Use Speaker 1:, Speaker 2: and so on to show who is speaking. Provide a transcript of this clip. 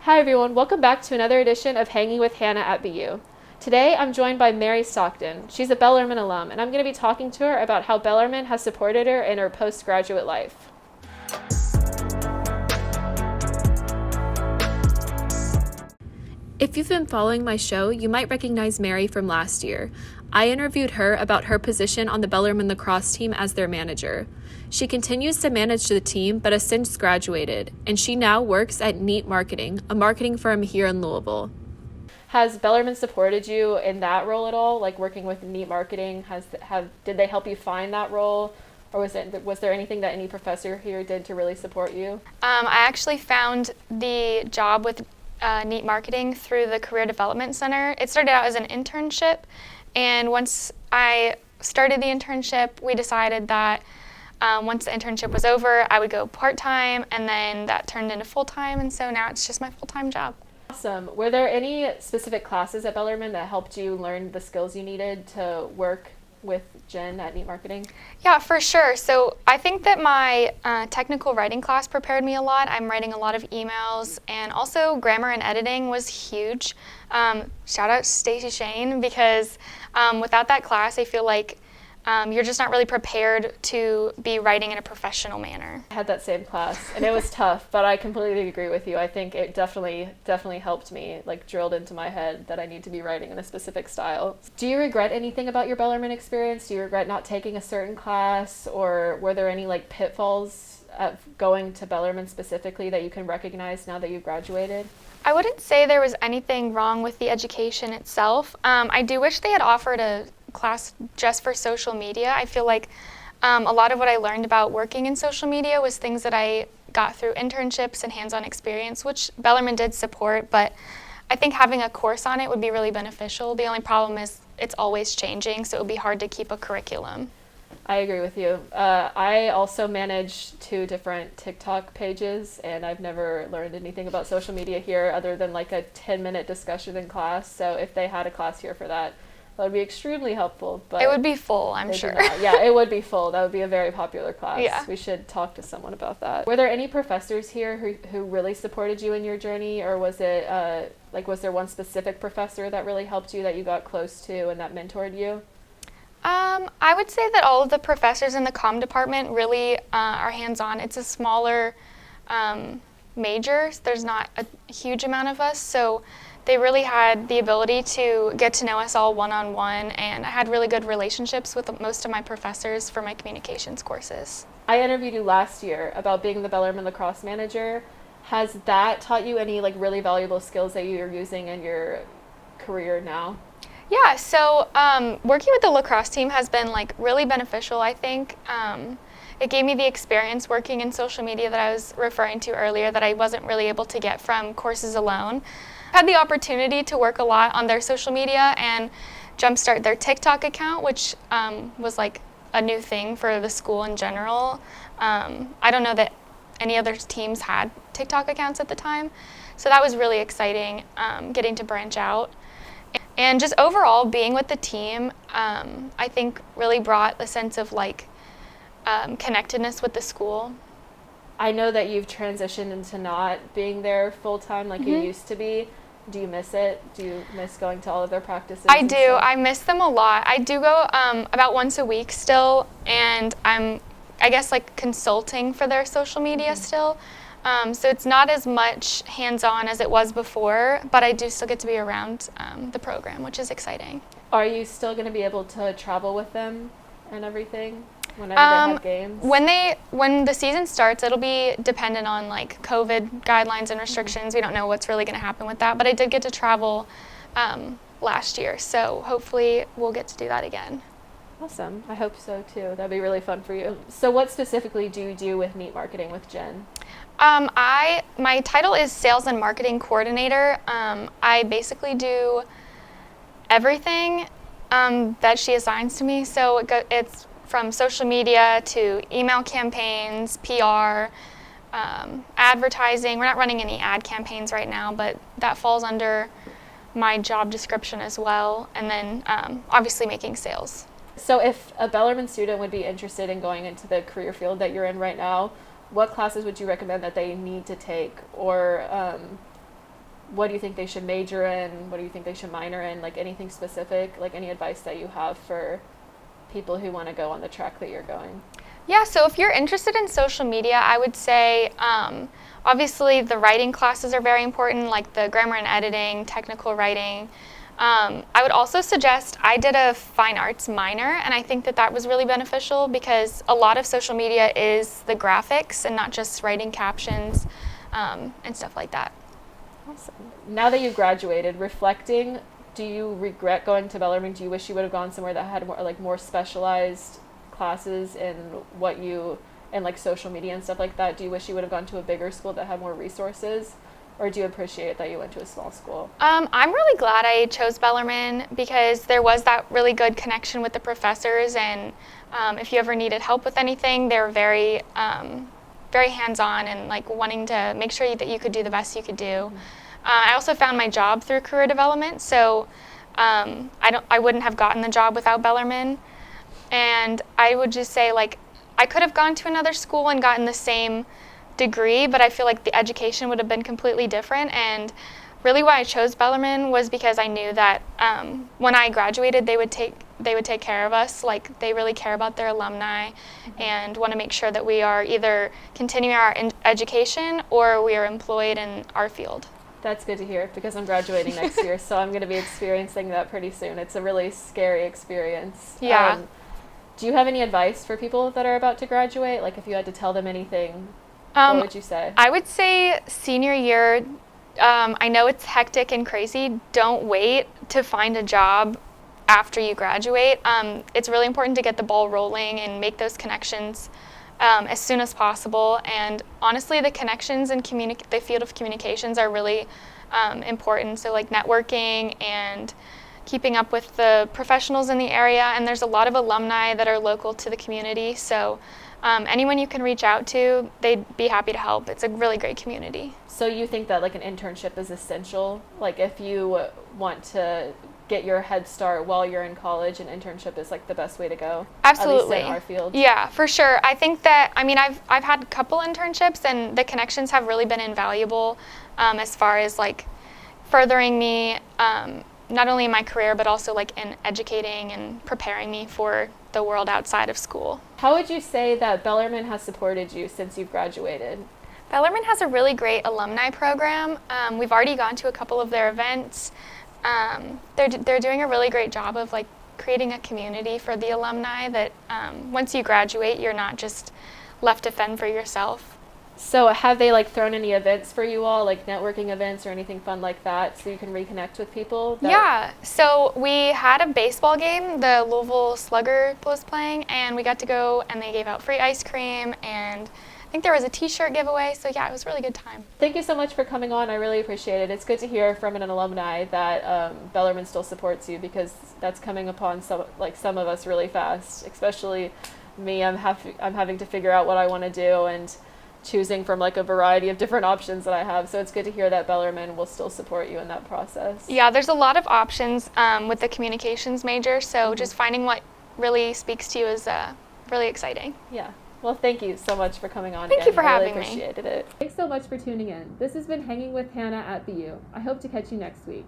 Speaker 1: Hi everyone, welcome back to another edition of Hanging with Hannah at BU. Today I'm joined by Mary Stockton. She's a Bellarmine alum, and I'm going to be talking to her about how Bellarmine has supported her in her postgraduate life. If you've been following my show, you might recognize Mary from last year. I interviewed her about her position on the Bellarmine lacrosse team as their manager. She continues to manage the team, but has since graduated, and she now works at Neat Marketing, a marketing firm here in Louisville. Has Bellarmine supported you in that role at all, like working with Neat Marketing? Did they help you find that role? Or was there anything that any professor here did to really support you?
Speaker 2: I actually found the job with Neat Marketing through the Career Development Center. It started out as an internship, and once I started the internship, we decided that once the internship was over, I would go part-time, and then that turned into full-time, and so now it's just my full-time job.
Speaker 1: Awesome. Were there any specific classes at Bellarmine that helped you learn the skills you needed to work with Jen at Neat Marketing?
Speaker 2: Yeah, for sure. So I think that my technical writing class prepared me a lot. I'm writing a lot of emails, and also grammar and editing was huge. Shout out to Stacey Shane, because without that class, I feel like you're just not really prepared to be writing in a professional manner.
Speaker 1: I had that same class, and it was tough, but I completely agree with you. I think it definitely helped me, like drilled into my head that I need to be writing in a specific style. Do you regret anything about your Bellarmine experience? Do you regret not taking a certain class, or were there any like pitfalls of going to Bellarmine specifically that you can recognize now that you've graduated?
Speaker 2: I wouldn't say there was anything wrong with the education itself. I do wish they had offered a class just for social media. I feel like a lot of what I learned about working in social media was things that I got through internships and hands-on experience, which Bellarmine did support, but I think having a course on it would be really beneficial. The only problem is it's always changing, so it would be hard to keep a curriculum.
Speaker 1: I agree with you. I also manage 2 different TikTok pages, and I've never learned anything about social media here other than like a 10-minute discussion in class. So if they had a class here for that, that would be extremely helpful. But
Speaker 2: it would be full, I'm sure.
Speaker 1: Yeah, it would be full. That would be a very popular class.
Speaker 2: Yeah.
Speaker 1: We should talk to someone about that. Were there any professors here who really supported you in your journey, or was it was there one specific professor that really helped you, that you got close to and that mentored you?
Speaker 2: I would say that all of the professors in the comm department really are hands-on. It's a smaller major. There's not a huge amount of us, so they really had the ability to get to know us all one-on-one, and I had really good relationships with most of my professors for my communications courses.
Speaker 1: I interviewed you last year about being the Bellarmine lacrosse manager. Has that taught you any like really valuable skills that you're using in your career now?
Speaker 2: Yeah, so working with the lacrosse team has been like really beneficial, I think. It gave me the experience working in social media that I was referring to earlier that I wasn't really able to get from courses alone. I had the opportunity to work a lot on their social media and jumpstart their TikTok account, which was like a new thing for the school in general. I don't know that any other teams had TikTok accounts at the time, so that was really exciting, getting to branch out. And just overall, being with the team, I think really brought a sense of like connectedness with the school.
Speaker 1: I know that you've transitioned into not being there full-time like you used to be. Do you miss it? Do you miss going to all of their practices?
Speaker 2: I do. I miss them a lot. I do go about once a week still, and I guess like consulting for their social media still. So it's not as much hands-on as it was before, but I do still get to be around the program, which is exciting.
Speaker 1: Are you still going to be able to travel with them and everything whenever they have games?
Speaker 2: When the season starts, it'll be dependent on like COVID guidelines and restrictions. We don't know what's really going to happen with that, but I did get to travel last year, so hopefully we'll get to do that again.
Speaker 1: Awesome. I hope so too. That'd be really fun for you. So what specifically do you do with Neat Marketing with Jen?
Speaker 2: My title is Sales and Marketing Coordinator. I basically do everything that she assigns to me. So it's from social media to email campaigns, PR, advertising. We're not running any ad campaigns right now, but that falls under my job description as well. And then obviously making sales.
Speaker 1: So if a Bellarmine student would be interested in going into the career field that you're in right now, what classes would you recommend that they need to take, or what do you think they should major in? What do you think they should minor in? Like anything specific, like any advice that you have for people who want to go on the track that you're going?
Speaker 2: Yeah, so if you're interested in social media, I would say obviously the writing classes are very important, like the grammar and editing, technical writing. I would also suggest, I did a fine arts minor, and I think that that was really beneficial because a lot of social media is the graphics and not just writing captions and stuff like that.
Speaker 1: Awesome. Now that you've graduated, reflecting, do you regret going to Bellarmine? Do you wish you would have gone somewhere that had more specialized classes in like social media and stuff like that? Do you wish you would have gone to a bigger school that had more resources? Or do you appreciate that you went to a small school?
Speaker 2: I'm really glad I chose Bellarmine because there was that really good connection with the professors, and if you ever needed help with anything, they were very, very hands-on and like wanting to make sure that you could do the best you could do. Mm-hmm. I also found my job through career development, so I wouldn't have gotten the job without Bellarmine. And I would just say, like, I could have gone to another school and gotten the same degree, but I feel like the education would have been completely different. And really why I chose Bellarmine was because I knew that when I graduated, they would take care of us. Like, they really care about their alumni and want to make sure that we are either continuing our education or we are employed in our field.
Speaker 1: That's good to hear because I'm graduating next year, so I'm going to be experiencing that pretty soon. It's a really scary experience.
Speaker 2: Yeah.
Speaker 1: Do you have any advice for people that are about to graduate? Like, if you had to tell them anything, what would you say?
Speaker 2: I would say senior year, I know it's hectic and crazy. Don't wait to find a job after you graduate. It's really important to get the ball rolling and make those connections as soon as possible. And honestly, the connections in the field of communications are really important. So like networking and keeping up with the professionals in the area. And there's a lot of alumni that are local to the community. So anyone you can reach out to, they'd be happy to help. It's a really great community.
Speaker 1: So you think that like an internship is essential? Like if you want to get your head start while you're in college, an internship is like the best way to go?
Speaker 2: Absolutely.
Speaker 1: At least in our field.
Speaker 2: Yeah, for sure. I think that, I've had a couple internships and the connections have really been invaluable as far as like furthering me not only in my career, but also like in educating and preparing me for the world outside of school.
Speaker 1: How would you say that Bellarmine has supported you since you've graduated?
Speaker 2: Bellarmine has a really great alumni program. We've already gone to a couple of their events. They're doing a really great job of like creating a community for the alumni that once you graduate, you're not just left to fend for yourself.
Speaker 1: So have they like thrown any events for you all, like networking events or anything fun like that, so you can reconnect with people?
Speaker 2: Yeah, so we had a baseball game, the Louisville Slugger was playing, and we got to go and they gave out free ice cream, and I think there was a t-shirt giveaway, so yeah, it was a really good time.
Speaker 1: Thank you so much for coming on. I really appreciate it. It's good to hear from an alumni that Bellarmine still supports you, because that's coming upon some of us really fast, especially me. I'm having to figure out what I want to do and choosing from like a variety of different options that I have. So it's good to hear that Bellarmine will still support you in that process.
Speaker 2: Yeah, there's a lot of options with the communications major, so just finding what really speaks to you is really exciting.
Speaker 1: Yeah. Well, thank you so much for coming on.
Speaker 2: Thank you for having me.
Speaker 1: I really appreciated it. Thanks so much for tuning in. This has been Hanging with Hannah at BU. I hope to catch you next week.